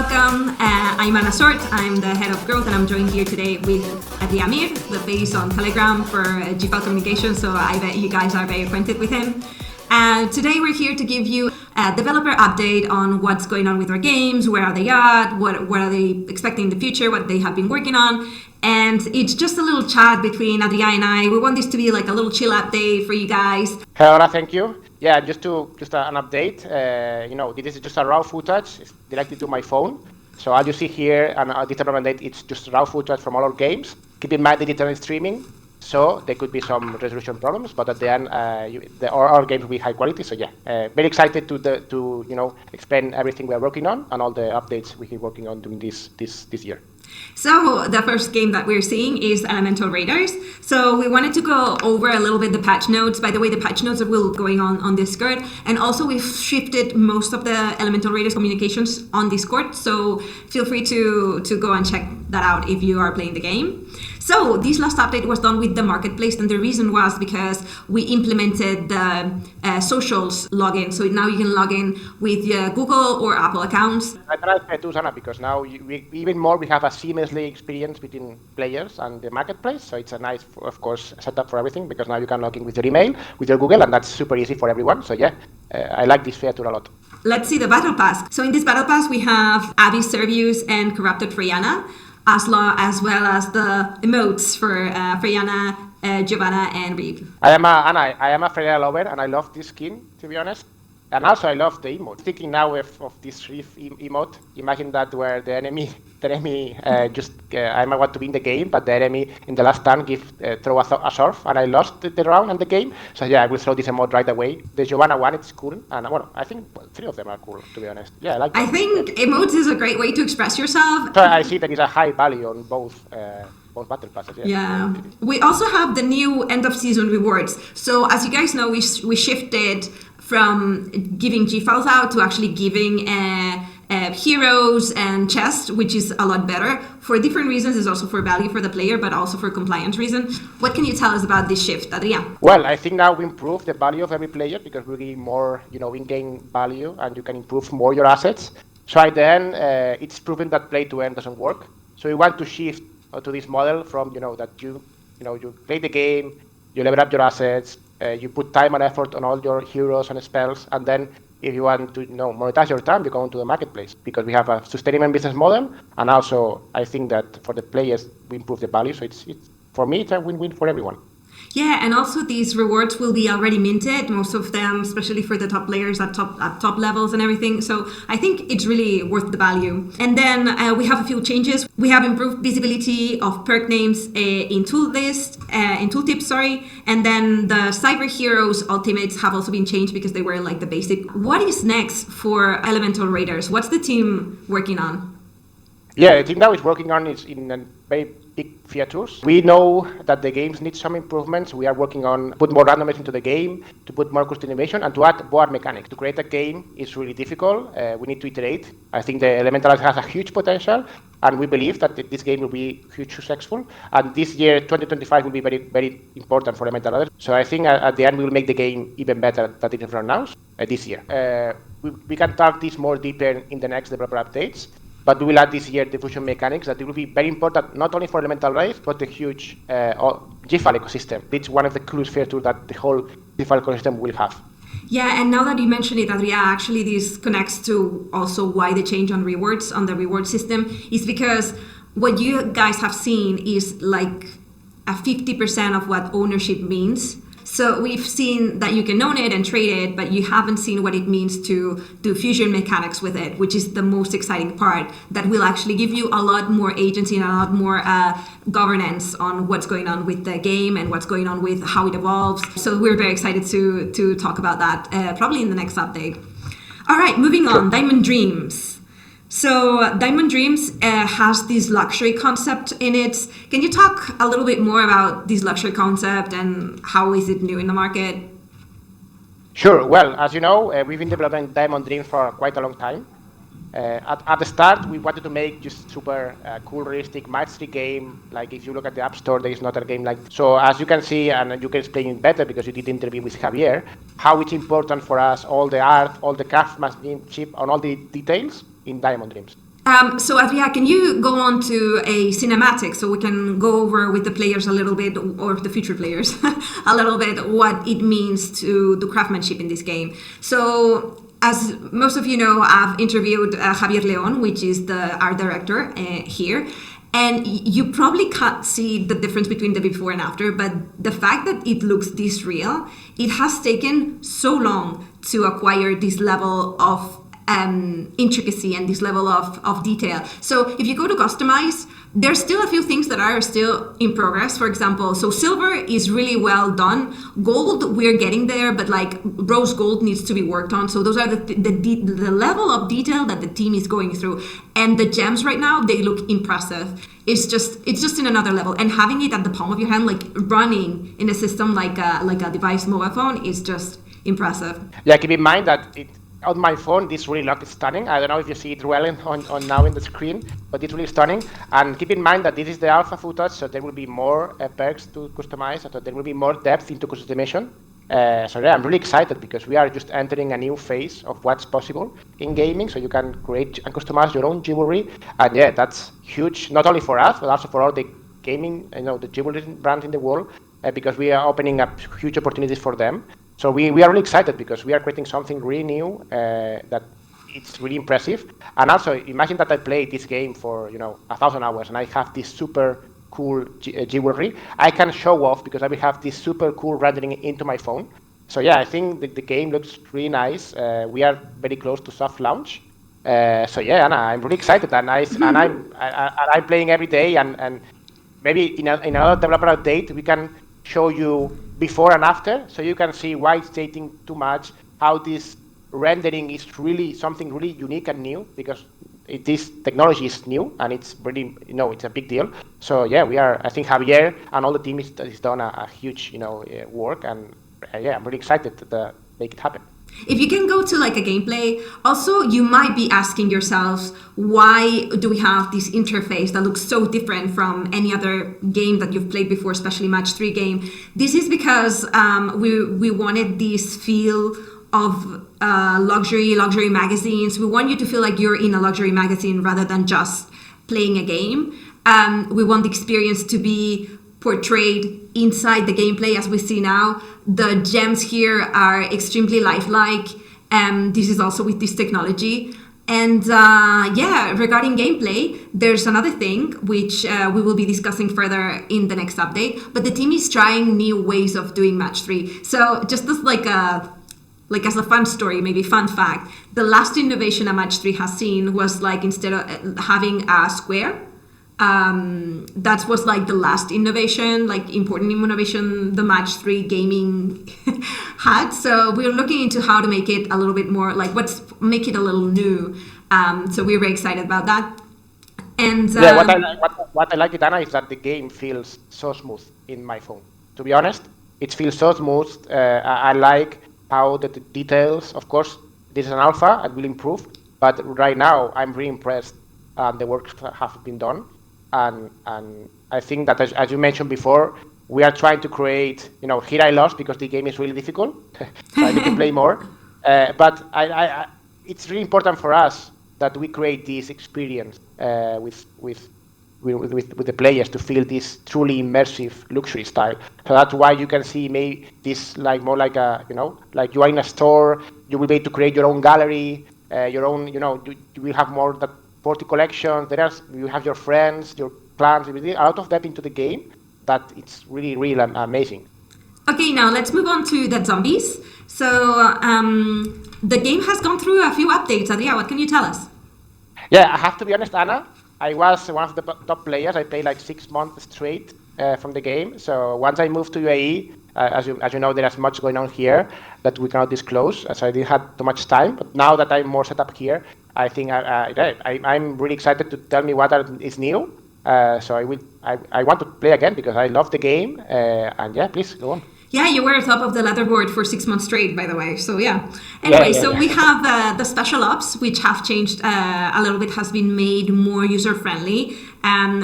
welcome. I'm Anna Sort. I'm the head of growth, and I'm joined here today with Amir, the face on Telegram for GFAL communication. So I bet you guys are very acquainted with him. Today we're here to give you a developer update on what's going on with our games, where are they at, what are they expecting in the future, what they have been working on. And it's just a little chat between Adrià and I. We want this to be like a little chill update for you guys. Hello, Anna, thank you. Yeah, just an update. This is just a raw footage. It's directly to my phone. So as you see here, and this development date, it's just raw footage from all our games. Keep in mind digital streaming, so there could be some resolution problems, but at the end, our games will be high quality. So yeah, very excited to explain everything we are working on and all the updates we've been working on during this year. So the first game that we're seeing is Elemental Raiders. So we wanted to go over a little bit the patch notes. By the way, the patch notes are will going on Discord. And also we've shifted most of the Elemental Raiders communications on Discord. So feel free to go and check that out if you are playing the game. So this last update was done with the marketplace, and the reason was because we implemented the socials login. So now you can log in with your Google or Apple accounts. I like it too, Sana, because now we have a seamlessly experience between players and the marketplace. So it's a nice, of course, setup for everything, because now you can log in with your email, with your Google, and that's super easy for everyone. So yeah, I like this feature a lot. Let's see the battle pass. So in this battle pass, we have Abby Servius and Corrupted Freyana, as well as the emotes for Freyana, Giovanna, and Reeve. I am a Freyana lover, and I love this skin, to be honest. And also I love the emote. Thinking now of this Reeve emote, imagine that where the enemy I might want to win the game, but the enemy in the last turn throw a surf, and I lost the round and the game. So yeah, I will throw this emote right away. The Giovanna one, it's cool, and I think three of them are cool, to be honest. Yeah, I like that. I think emotes is a great way to express yourself. So I see there is a high value on both battle passes. Yeah. We also have the new end of season rewards. So as you guys know, we shifted from giving GFALs out to actually giving heroes and chests, which is a lot better for different reasons. It's also for value for the player, but also for compliance reasons. What can you tell us about this shift, Adrià? Well, I think now we improve the value of every player, because we give more, in-game value, and you can improve more your assets. So at the end, it's proven that play to earn doesn't work. So we want to shift to this model from, that you play the game, you level up your assets, you put time and effort on all your heroes and spells, and then if you want to monetize your time, you go into the marketplace, because we have a sustainable business model, and also I think that for the players we improve the value. So it's for me, it's a win-win for everyone. Yeah, and also these rewards will be already minted, most of them, especially for the top players at top levels and everything. So I think it's really worth the value. And then we have a few changes. We have improved visibility of perk names in tooltips, and then the Cyber Heroes ultimates have also been changed because they were like the basic. What is next for Elemental Raiders? What's the team working on? Yeah, the team now is working on is in a very big features. We know that the games need some improvements. We are working on put more randomness into the game, to put more customization, and to add board mechanics. To create a game is really difficult. We need to iterate. I think the Elemental has a huge potential, and we believe that this game will be hugely successful. And this year, 2025, will be very, very important for Elemental. So I think at the end we will make the game even better than it is right now this year. We can talk this more deeper in the next developer updates. But we will add this year the fusion mechanics that will be very important, not only for Elemental Race, but the huge GFAL ecosystem. It's one of the coolest features that the whole GFAL ecosystem will have. Yeah, and now that you mention it, Adrià, actually this connects to also why the change on rewards, on the reward system, is because what you guys have seen is like a 50% of what ownership means. So we've seen that you can own it and trade it, but you haven't seen what it means to do fusion mechanics with it, which is the most exciting part. That will actually give you a lot more agency and a lot more governance on what's going on with the game and what's going on with how it evolves. So we're very excited to talk about that probably in the next update. All right, moving on, Diamond Dreams. So Diamond Dreams has this luxury concept in it. Can you talk a little bit more about this luxury concept and how is it new in the market? Sure. Well, as you know, we've been developing Diamond Dreams for quite a long time. At the start, we wanted to make just super cool, realistic match-3 game. Like if you look at the App Store, there is not a game like this. So as you can see, and you can explain it better because you did the interview with Javier, how it's important for us, all the art, all the craftsmanship, and all the details in Diamond Dreams. So Adria, can you go on to a cinematic so we can go over with the players a little bit, or the future players, a little bit what it means to do craftsmanship in this game? So as most of you know, I've interviewed Javier Leon, which is the art director here. And you probably can't see the difference between the before and after, but the fact that it looks this real, it has taken so long to acquire this level of intricacy and this level of detail. So if you go to customize, there's still a few things that are still in progress. For example, so silver is really well done. Gold, we're getting there, but like rose gold needs to be worked on. So those are the level of detail that the team is going through. And the gems right now, they look impressive. It's just in another level. And having it at the palm of your hand, like running in a system like a device mobile phone, is just impressive. Yeah, keep in mind that on my phone, this really looks stunning. I don't know if you see it well on now in the screen, but it's really stunning. And keep in mind that this is the alpha footage, so there will be more perks to customize, so there will be more depth into customization. So yeah, I'm really excited because we are just entering a new phase of what's possible in gaming. So you can create and customize your own jewelry, and yeah, that's huge, not only for us, but also for all the gaming, the jewelry brands in the world, because we are opening up huge opportunities for them. So we are really excited because we are creating something really new that it's really impressive. And also imagine that I played this game for 1,000 hours and I have this super cool jewelry. I can show off because I will have this super cool rendering into my phone. So yeah, I think the game looks really nice. We are very close to soft launch. So yeah, Anna, I'm really excited and I'm playing every day and maybe in another developer update we can show you before and after, so you can see why it's taking too much, how this rendering is really something really unique and new, because this technology is new and it's really, it's a big deal. So yeah, I think Javier and all the team is done a huge, work, and yeah, I'm really excited to make it happen. If you can go to like a gameplay, also you might be asking yourselves, why do we have this interface that looks so different from any other game that you've played before, especially Match 3 game? This is because we wanted this feel of luxury magazines. We want you to feel like you're in a luxury magazine rather than just playing a game. We want the experience to be portrayed inside the gameplay as we see now. The gems here are extremely lifelike. This is also with this technology. And yeah, regarding gameplay, there's another thing which we will be discussing further in the next update, but the team is trying new ways of doing Match 3. So just as as a fun story, maybe fun fact, the last innovation a Match 3 has seen was like, instead of having a square, that was like the last innovation, like important innovation the Match 3 gaming had. So we're looking into how to make it a little bit more like make it a little new. So we're very excited about that. And yeah, what I like it, Anna, is that the game feels so smooth in my phone. To be honest, it feels so smooth. I like how the details, of course, this is an alpha and will improve, but right now I'm really impressed. The work has been done. And I think that, as you mentioned before, we are trying to create, here I lost because the game is really difficult, so I need to play more. But it's really important for us that we create this experience with the players to feel this truly immersive luxury style. So that's why you can see maybe this like more like a, like you are in a store, you will be able to create your own gallery, your own, you will have more that 40 collections. You have your friends, your plans, a lot of that into the game. That it's really, really amazing. Okay, now let's move on to the zombies. So the game has gone through a few updates. Adria, what can you tell us? Yeah, I have to be honest, Anna. I was one of the top players. I played like 6 months straight from the game. So once I moved to UAE, as you know, there is much going on here that we cannot disclose, as I didn't have too much time. But now that I'm more set up here, I think I'm really excited to tell me what is new. So I want to play again because I love the game. And yeah, please go on. Yeah, you were top of the leaderboard for 6 months straight, by the way. So yeah. Anyway, so we have the special ops, which have changed a little bit, has been made more user-friendly.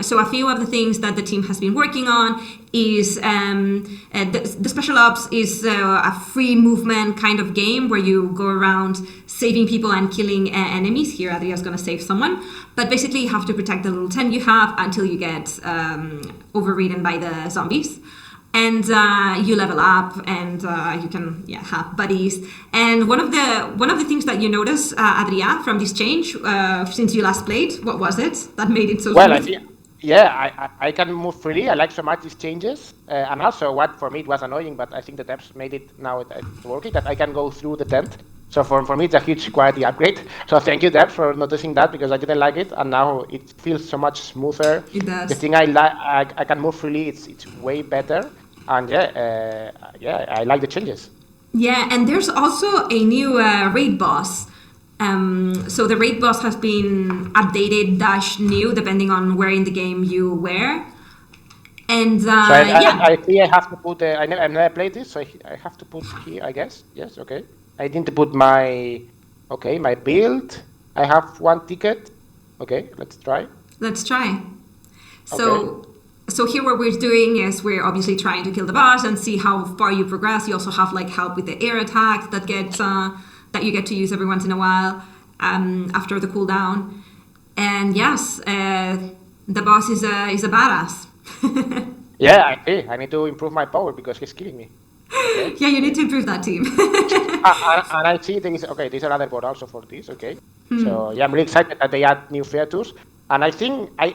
So a few of the things that the team has been working on is the Special Ops is a free movement kind of game where you go around saving people and killing enemies. Here, Adria's going to save someone. But basically, you have to protect the little tent you have until you get overridden by the zombies. And you level up, and you can have buddies. And one of the things that you notice, Adria, from this change since you last played, what was it that made it so smooth? I can move freely. I like so much these changes, and also what for me it was annoying, but I think the devs made it now it's working, that I can go through the tent. So for me it's a huge quality upgrade. So thank you devs for noticing that, because I didn't like it, and now it feels so much smoother. It does. The thing I like, I can move freely. It's way better. And I like the changes. Yeah, and there's also a new raid boss. So the raid boss has been updated -- new, depending on where in the game you were. And so I think I have to put. I've never played this, so I have to put here, I guess. Yes, okay. I need to put my build. I have one ticket. Okay, let's try. Let's try. So here what we're doing is we're obviously trying to kill the boss and see how far you progress. You also have like help with the air attacks that that you get to use every once in a while after the cooldown. And yes, the boss is a badass. Yeah, I need to improve my power because he's killing me. Okay. Yeah, you need to improve that team. And I see there's another board also for this. Okay, so yeah, I'm really excited that they add new features. And I think I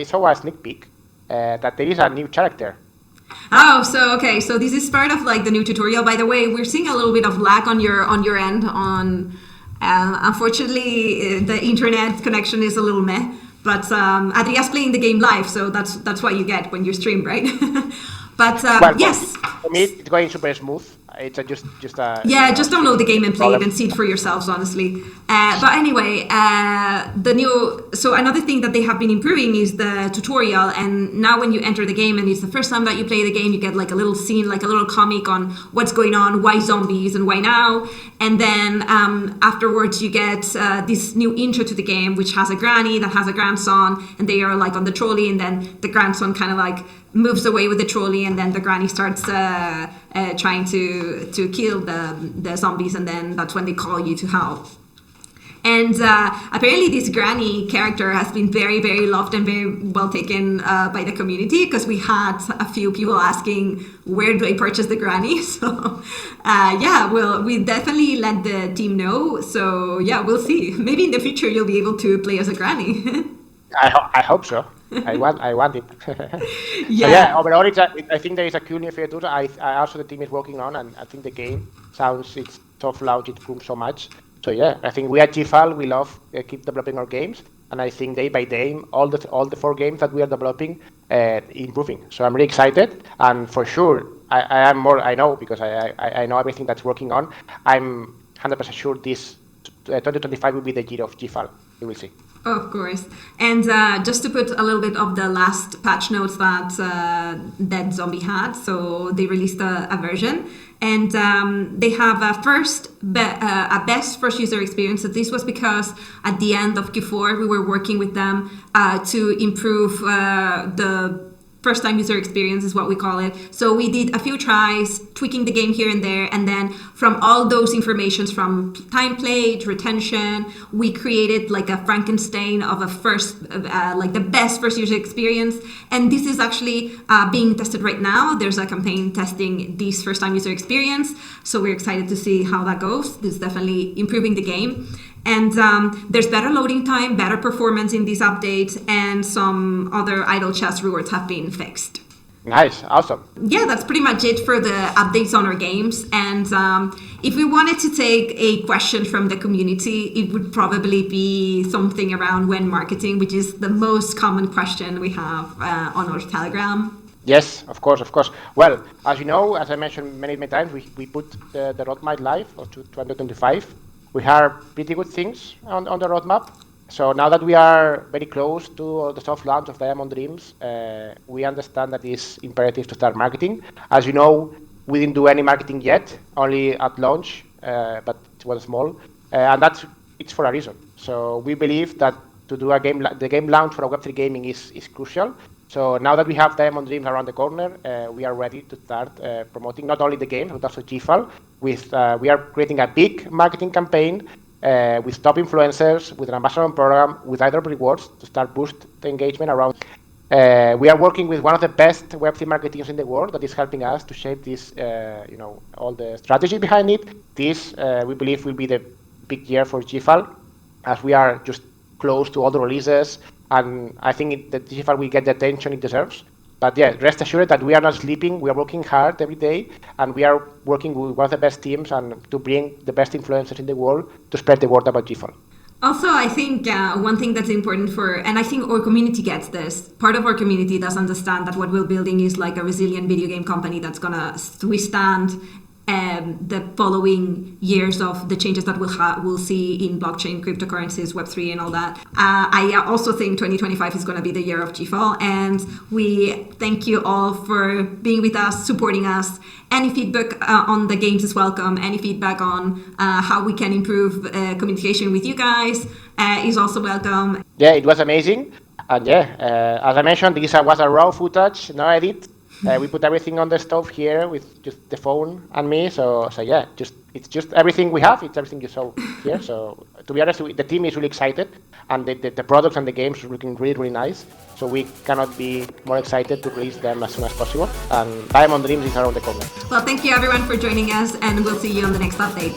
saw a sneak peek that there is a new character. Oh, so this is part of like the new tutorial. By the way, we're seeing a little bit of lag on your end. Unfortunately, the internet connection is a little meh. But Adria's playing the game live, so that's what you get when you stream, right? But yes. For me, it's going super smooth. It's just just download the game and play it and see it for yourselves, honestly. But anyway, so another thing that they have been improving is the tutorial. And now when you enter the game and it's the first time that you play the game, you get like a little scene, like a little comic on what's going on, why zombies and why now. And then afterwards you get this new intro to the game, which has a granny that has a grandson, and they are like on the trolley, and then the grandson kind of like moves away with the trolley, and then the granny starts trying to kill the zombies, and then that's when they call you to help. And apparently this granny character has been very, very loved and very well taken by the community, because we had a few people asking, where do I purchase the granny? So we definitely let the team know. So yeah, we'll see. Maybe in the future you'll be able to play as a granny. I hope so. I want it. So overall, I think there is a cool new feature. I also the team is working on, and I think the game it's soft launch, it proves so much. So yeah, I think we at GFAL, we love keep developing our games, and I think day by day, all the 4 games that we are developing, improving. So I'm really excited, and for sure, I am more. I know because I know everything that's working on. I'm 100% sure this 2025 will be the year of GFAL. We will see. Of course. And just to put a little bit of the last patch notes that Dead Zombie had, so they released a version, and they have a best first user experience. So this was because at the end of Q4 we were working with them to improve the first time user experience is what we call it. So we did a few tries, tweaking the game here and there, and then from all those informations, from time played, retention, we created like a Frankenstein of a like the best first user experience. And this is actually being tested right now. There's a campaign testing this first time user experience. So we're excited to see how that goes. This is definitely improving the game. And there's better loading time, better performance in these updates, and some other idle chest rewards have been fixed. Nice, awesome. Yeah, that's pretty much it for the updates on our games. And if we wanted to take a question from the community, it would probably be something around when marketing, which is the most common question we have on our Telegram. Yes, of course. Well, as you know, as I mentioned many times, we put the roadmap live to 2025. We have pretty good things on the roadmap. So now that we are very close to the soft launch of Diamond Dreams, we understand that it's imperative to start marketing. As you know, we didn't do any marketing yet, only at launch, but it was small. And it's for a reason. So we believe that to do the game launch for a Web3 gaming is crucial. So now that we have Diamond Dreams around the corner, we are ready to start promoting not only the game, but also GFAL. We are creating a big marketing campaign with top influencers, with an ambassador program, with airdrop rewards to start boost the engagement around. We are working with one of the best Web3 marketeers in the world that is helping us to shape this, all the strategy behind it. This, we believe, will be the big year for GFAL, as we are just close to all the releases, and I think that GFAL will get the attention it deserves. But yeah, rest assured that we are not sleeping. We are working hard every day, and we are working with one of the best teams and to bring the best influencers in the world to spread the word about GFAL. Also, I think one thing that's important and I think our community gets this, part of our community does understand that what we're building is like a resilient video game company that's going to withstand the following years of the changes that we'll see in blockchain, cryptocurrencies, Web3 and all that. I also think 2025 is going to be the year of GFAL, and we thank you all for being with us, supporting us. Any feedback on the games is welcome. Any feedback on how we can improve communication with you guys is also welcome. Yeah, it was amazing. And yeah, as I mentioned, this was a raw footage, no edit. We put everything on the stove here with just the phone and me. So yeah, it's just everything we have. It's everything you saw here. So to be honest, the team is really excited, and the products and the games are looking really, really nice. So we cannot be more excited to release them as soon as possible. And Diamond Dreams is around the corner. Well, thank you everyone for joining us, and we'll see you on the next update.